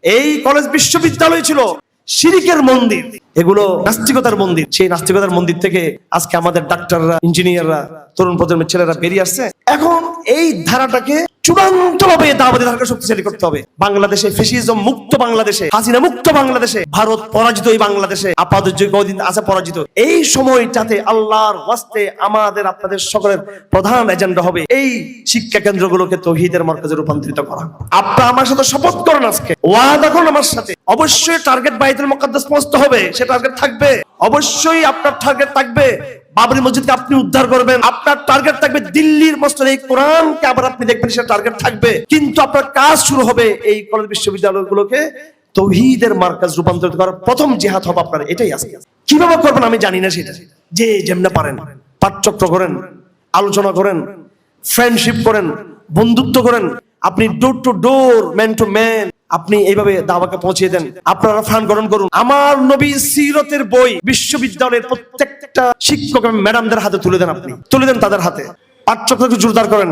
এই কলেজ বিশ্ববিদ্যালয় ছিল শিরিকের মন্দির, এগুলো নাস্তিকতার মন্দির। সেই নাস্তিকতার মন্দির থেকে আজকে আমাদের ডাক্তাররা, ইঞ্জিনিয়াররা, তরুণ প্রজন্মের ছেলেরা বেরিয়ে আসছে। এখন এই ধারাটাকে চূড়ান্তভাবে দাওয়াতি ধারাকে শক্তিশালী করতে হবে। বাংলাদেশে ফ্যাসিজম মুক্ত বাংলাদেশে, হাসিনা মুক্ত বাংলাদেশে, ভারত পরাজিত এই বাংলাদেশে, আপাতত যে কদিন আছে পরাজিত, এই সময়টাতে আল্লাহর ওয়াস্তে আমাদের আপনাদের সকলের প্রধান এজেন্ডা হবে এই শিক্ষা কেন্দ্রগুলোকে তাওহীদের মার্কাজে রূপান্তরিত করা। আপনারা আমার সাথে শপথ করেন, আজকে ওয়াদা করুন আমার সাথে, অবশ্যই টার্গেট বাইতুল মুকাদ্দাস পৌঁছতে হবে। সে টার্গেট থাকবে, অবশ্যই আপনার টার্গেট থাকবে বাবরি মসজিদকে আপনি উদ্ধার করবেন, আপনার টার্গেট থাকবে দিল্লির মসজিদ এই কোরআনকে আবার আপনি দেখবেন, সেটা টার্গেট থাকবে। কিন্তু আপনার কাজ শুরু হবে এই কলেজ বিশ্ববিদ্যালয়গুলোকে তাওহীদের মার্কাজ রূপান্তরিত করার প্রথম জিহাদ হবে আপনার। এটাই আজকে কিভাবে করবেন আমি জানি না, সেটা যে যেমনে পারেন পাঠচক্র করেন, আলোচনা করেন, ফ্রেন্ডশিপ করেন, বন্ধুত্ব করেন, আপনি door to door, man to man আপনি এইভাবে দাওয়াকে পৌঁছে দেন। আপনারা ফান গ্রহণ করুন। আমার নবী সিরতের বই বিশ্ববিদ্যালয়ের প্রত্যেকটা শিক্ষক এবং ম্যাডামদের হাতে তুলে দেন, আপনি তুলে দেন তাদের হাতে। পাঠচক্রকে জোরদার করেন।